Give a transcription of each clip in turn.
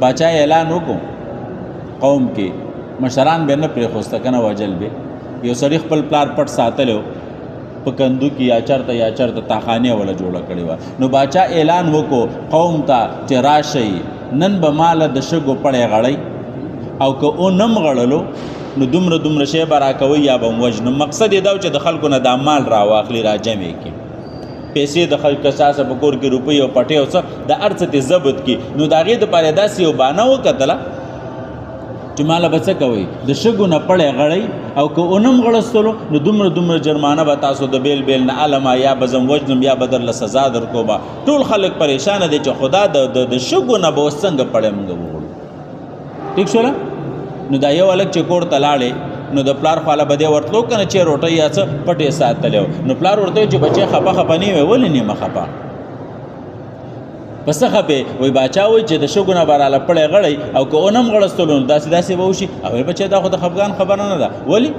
باچا اعلان وکړو قوم کې مشران به نه پرېښوسته که نه وجل به یو سړي خپل پلار پټ ساتلی و په کندو کې یا چرته تاخانې وله جوړه کړې وه نو باچا اعلان وکړو قوم ته چې راشئ نن به ماله د شګو پړی غړئ او که اونم غړلو نو دومره شی به راکوئ یا به م وژنم مقصد یې دا و چې د خلکو نه دا مال راواخلي را جمع کړي پیسې د خلک کساسه په کور کې روپۍ او پټۍ او څه د هر څه ترې ضبط کړي نو د هغې دپاره یې داسې یو بانه وکتله چې ماله به څه کوئ د شګو نه پړی غړئ او که اونم غړستلو نو دومره جرمانه به تاسو د بیل نه علما یا به زم وجنم یا به درله سزا درکوبه ټول خلک پریشانه دي چې خدا د شګو نه به اوس څنګه پړی موږ وغړو ټیک شوله نو دا یو هلک چې کور ته لاړې نو د پلار خواله به دی ورتلو که نه چې روټۍ یا څه پټې ساتلی نو پلار ورته وایي چې بچی خپه نه وی ولې نیمه خپه په څه خپې وایي باچا وایي چې د شګو نه به راله پړی غړی او که اونم غړستلو نو داسې به وشي او بچی دا خو د خفګان خبره نه ده ولې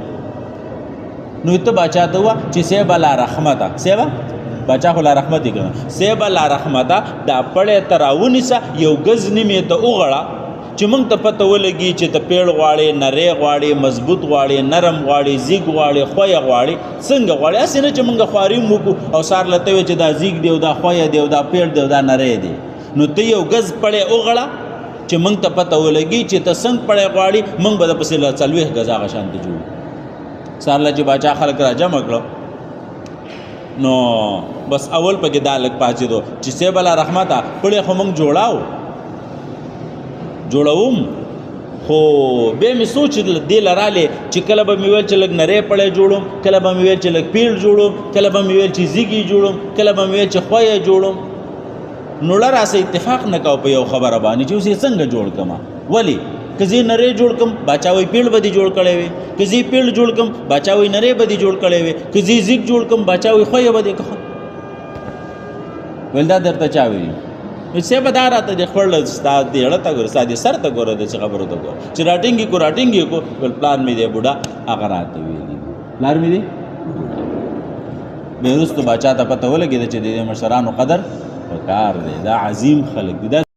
نو ته باچا ته ووایه چې سیبه لا رحمته سیبه باچا خو لا رحمت یې کړه سیبه لا رحمته دا پړی ته راونیسه یو ګز نیمې ته وغړه چې موږ ته پته ولګي چې ته پیړ غواړې نری غواړې مضبوط غواړې نرم غواړې زیږ غواړې خویه غواړې څنګه غواړې هسې نه چې موږ خواري وکړو او سار له ته وایې چې دا زیږ دی او دا خویه دی او دا پیړ دی او دا نری دی نو ته یو ګز پړی وغړه چې موږ ته پته ولګي چې ته څنګه پړی غواړې موږ به درپسې له 40 ګز هغه شانته جوړو سار له چې باچا خلک را جمع کړه نو بس اول پکې دا لږ پاڅېدو چې صیب الله رحمته پړی خو موږ جوړوم خو بیا مې سوچ دې لرالی چې کله به مې ویل چې لږ نری پړی جوړوم کله به مې ویل چې لږ پیړ جوړوم کله به مې ویل چې زیږي جوړوم کله به مې ویل چې خویه جوړوم نو له راسه اتفاق نه کوو په یو خبره باندې چې اوس یې څنګه جوړ کړم ولې که زه نری جوړ کړم باچا وایي پیړ به دې جوړ کړی وي که زه پیړ جوړ کړم باچا وایي نری به دې جوړ کړی وي که زه زیږ جوړ کړم باچا وایي خویه به دې ویل دا درته چا ویلي صاحب دا راته د خپل ستا دیړه ته ګوره ستا د سر ته ګوره د څه خبرو ته ګوره چې راټینګې کو بل پلان مې دی بوډا هغه راته ویلي پلار مې دی بیا وروستو باچا ته پته ولګېده چې د دې مشرانو قدر پکار دی دا عظیم خلک دي